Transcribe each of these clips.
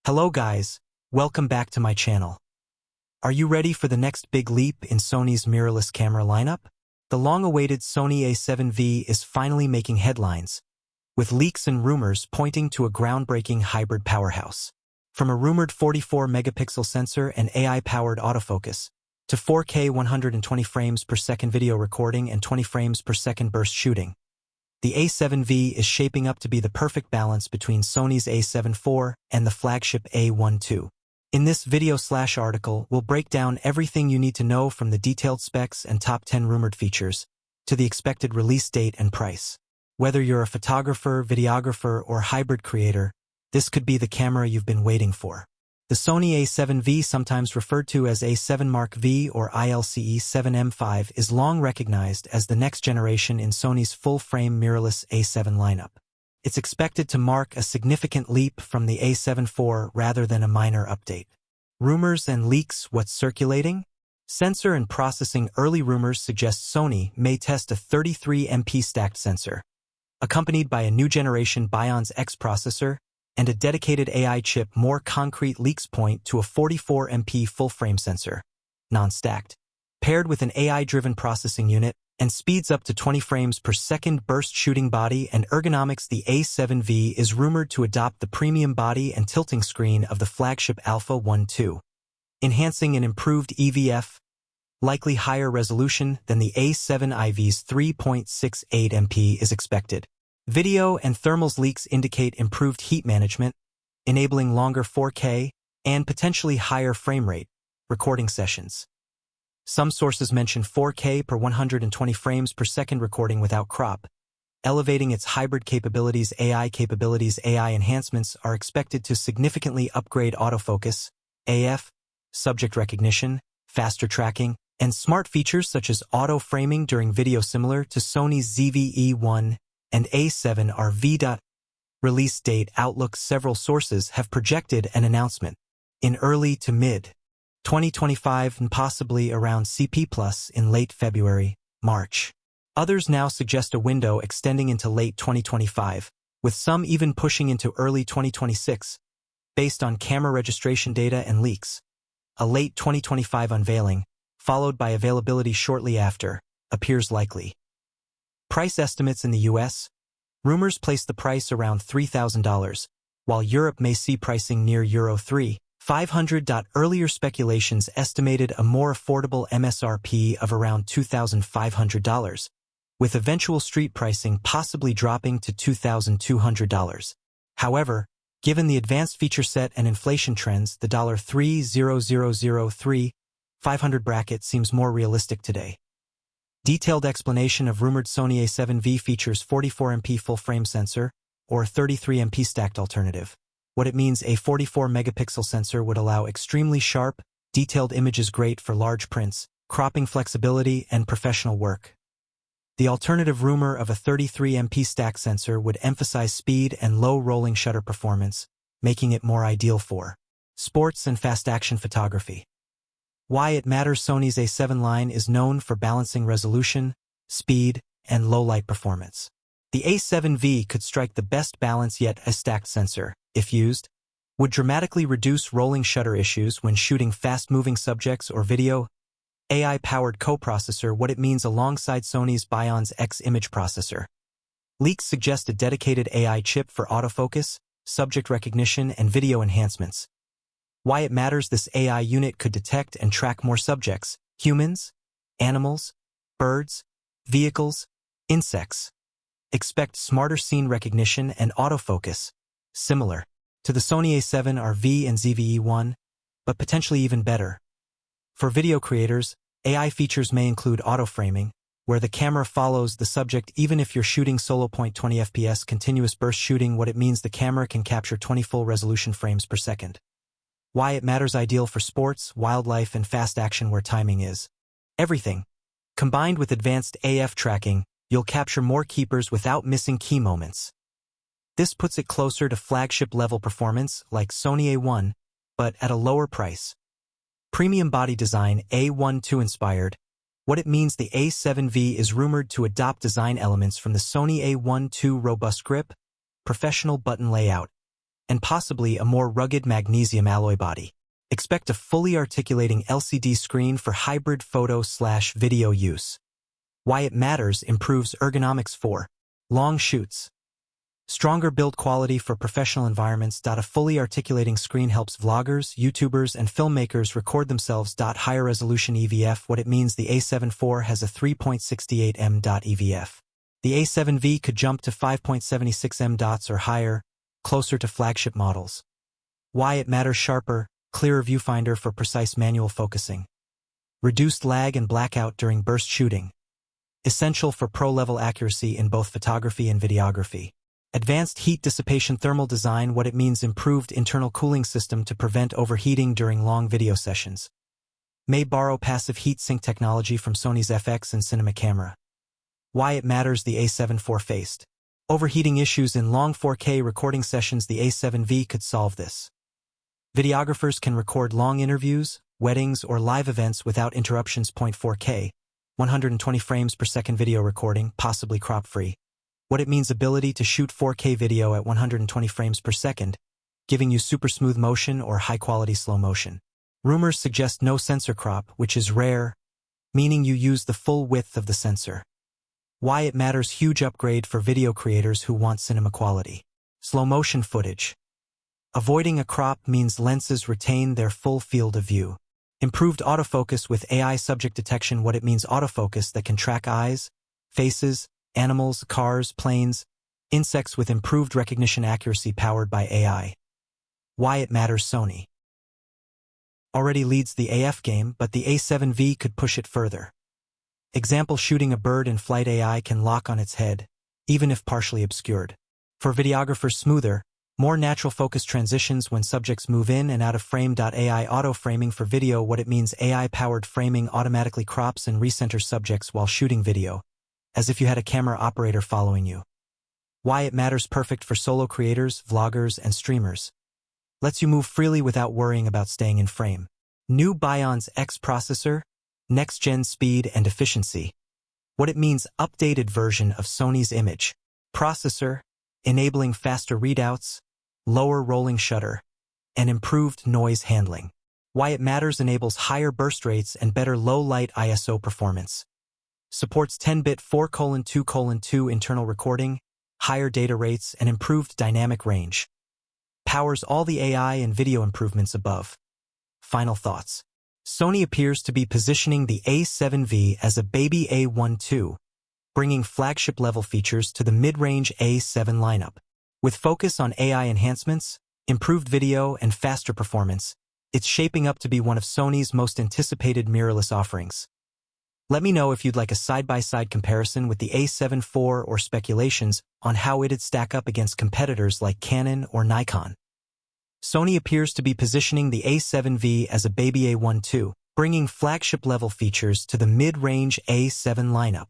Hello guys, welcome back to my channel. Are you ready for the next big leap in Sony's mirrorless camera lineup? The long-awaited Sony A7V is finally making headlines, with leaks and rumors pointing to a groundbreaking hybrid powerhouse. From a rumored 44-megapixel sensor and AI-powered autofocus, to 4K 120 frames per second video recording and 20 frames per second burst shooting, the A7V is shaping up to be the perfect balance between Sony's A7 IV and the flagship A1 II. In this video/article, we'll break down everything you need to know from the detailed specs and top 10 rumored features, to the expected release date and price. Whether you're a photographer, videographer, or hybrid creator, this could be the camera you've been waiting for. The Sony A7V, sometimes referred to as A7 Mark V or ILCE7M5, is long recognized as the next generation in Sony's full-frame mirrorless A7 lineup. It's expected to mark a significant leap from the A7 IV rather than a minor update. Rumors and leaks, what's circulating? Sensor and processing. Early rumors suggest Sony may test a 33MP stacked sensor, accompanied by a new generation Bionz X processor and a dedicated AI chip. More concrete leaks point to a 44MP full-frame sensor, non-stacked, paired with an AI-driven processing unit, and speeds up to 20 frames per second burst shooting. Body and ergonomics. The A7V is rumored to adopt the premium body and tilting screen of the flagship Alpha 1-2, enhancing an improved EVF, likely higher resolution than the A7IV's 3.68MP is expected. Video and thermals leaks indicate improved heat management, enabling longer 4K and potentially higher frame rate recording sessions. Some sources mention 4K per 120 frames per second recording without crop, elevating its hybrid capabilities. AI enhancements are expected to significantly upgrade autofocus, AF, subject recognition, faster tracking, and smart features such as auto-framing during video, similar to Sony's ZV-E1 and A7RV. Release date outlook. Several sources have projected an announcement in early to mid-2025 and possibly around CP+ in late February, March. Others now suggest a window extending into late 2025, with some even pushing into early 2026, based on camera registration data and leaks. A late 2025 unveiling, followed by availability shortly after, appears likely. Price estimates in the US. Rumors place the price around $3,000, while Europe may see pricing near €3,500. Earlier speculations estimated a more affordable MSRP of around $2,500, with eventual street pricing possibly dropping to $2,200. However, given the advanced feature set and inflation trends, the $3,000-$3,500 bracket seems more realistic today. Detailed explanation of rumored Sony A7V features 44MP full-frame sensor, or 33MP stacked alternative. What it means: a 44-megapixel sensor would allow extremely sharp, detailed images, great for large prints, cropping flexibility, and professional work. The alternative rumor of a 33MP stacked sensor would emphasize speed and low rolling shutter performance, making it more ideal for sports and fast-action photography. Why it matters: Sony's A7 line is known for balancing resolution, speed, and low-light performance. The A7V could strike the best balance yet. A stacked sensor, if used, would dramatically reduce rolling shutter issues when shooting fast-moving subjects or video. AI-powered coprocessor. What it means alongside Sony's Bionz X image processor. Leaks suggest a dedicated AI chip for autofocus, subject recognition, and video enhancements. Why it matters: this AI unit could detect and track more subjects: humans, animals, birds, vehicles, insects. Expect smarter scene recognition and autofocus, similar to the Sony A7RV and ZV-E1, but potentially even better. For video creators, AI features may include auto-framing, where the camera follows the subject even if you're shooting solo. 20 FPS continuous burst shooting. What it means: the camera can capture 20 full resolution frames per second. Why it matters: ideal for sports, wildlife, and fast action where timing is everything. Combined with advanced AF tracking, you'll capture more keepers without missing key moments. This puts it closer to flagship-level performance like Sony A1, but at a lower price. Premium body design. A1 inspired. What it means: the A7V is rumored to adopt design elements from the Sony A1 II: robust grip, professional button layout, and possibly a more rugged magnesium alloy body. Expect a fully articulating LCD screen for hybrid photo/video use. Why it matters: improves ergonomics for long shoots. Stronger build quality for professional environments. A fully articulating screen helps vloggers, YouTubers, and filmmakers record themselves. Higher resolution EVF. What it means: the A7 IV has a 3.68 m EVF. The A7V could jump to 5.76 m or higher, closer to flagship models. Why it matters: sharper, clearer viewfinder for precise manual focusing. Reduced lag and blackout during burst shooting. Essential for pro-level accuracy in both photography and videography. Advanced heat dissipation thermal design. What it means: improved internal cooling system to prevent overheating during long video sessions. May borrow passive heat sink technology from Sony's FX and cinema camera. Why it matters: the A7 IV faced overheating issues in long 4K recording sessions. The A7V could solve this. Videographers can record long interviews, weddings, or live events without interruptions. 4K, 120 frames per second video recording, possibly crop-free. What it means: ability to shoot 4K video at 120 frames per second, giving you super smooth motion or high-quality slow motion. Rumors suggest no sensor crop, which is rare, meaning you use the full width of the sensor. Why it matters: huge upgrade for video creators who want cinema quality. Slow motion footage. Avoiding a crop means lenses retain their full field of view. Improved autofocus with AI subject detection. What it means: autofocus that can track eyes, faces, animals, cars, planes, insects with improved recognition accuracy powered by AI. Why it matters: Sony already leads the AF game, but the A7V could push it further. Example: shooting a bird in flight, AI can lock on its head, even if partially obscured. For videographers, smoother, more natural focus transitions when subjects move in and out of frame. AI auto-framing for video. What it means: AI-powered framing automatically crops and recenters subjects while shooting video, as if you had a camera operator following you. Why it matters: perfect for solo creators, vloggers, and streamers. Lets you move freely without worrying about staying in frame. New Bion's X processor, next-gen speed and efficiency. What it means: updated version of Sony's image processor, enabling faster readouts, lower rolling shutter, and improved noise handling. Why it matters: enables higher burst rates and better low-light ISO performance. Supports 10-bit 4:2:2 internal recording, higher data rates, and improved dynamic range. Powers all the AI and video improvements above. Final thoughts. Sony appears to be positioning the A7V as a baby A12, bringing flagship-level features to the mid-range A7 lineup. With focus on AI enhancements, improved video, and faster performance, it's shaping up to be one of Sony's most anticipated mirrorless offerings. Let me know if you'd like a side-by-side comparison with the A7 IV or speculations on how it'd stack up against competitors like Canon or Nikon. Sony appears to be positioning the A7V as a baby A12, bringing flagship-level features to the mid-range A7 lineup.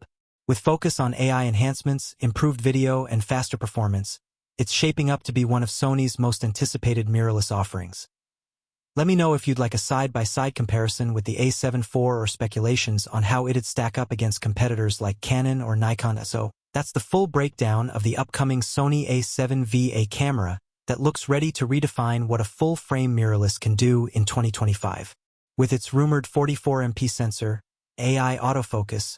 With focus on AI enhancements, improved video, and faster performance, it's shaping up to be one of Sony's most anticipated mirrorless offerings. Let me know if you'd like a side-by-side comparison with the A7 IV or speculations on how it'd stack up against competitors like Canon or Nikon. So, that's the full breakdown of the upcoming Sony A7V, a camera that looks ready to redefine what a full-frame mirrorless can do in 2025. With its rumored 44MP sensor, AI autofocus,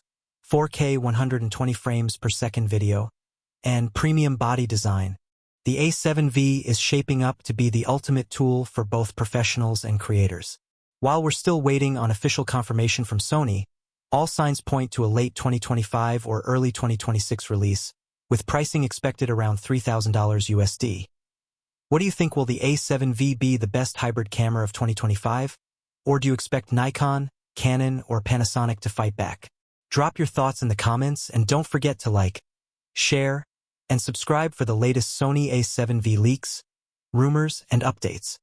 4K 120 frames per second video, and premium body design, the A7V is shaping up to be the ultimate tool for both professionals and creators. While we're still waiting on official confirmation from Sony, all signs point to a late 2025 or early 2026 release, with pricing expected around $3,000 USD. What do you think? Will the A7V be the best hybrid camera of 2025? Or do you expect Nikon, Canon, or Panasonic to fight back? Drop your thoughts in the comments and don't forget to like, share, and subscribe for the latest Sony A7V leaks, rumors, and updates.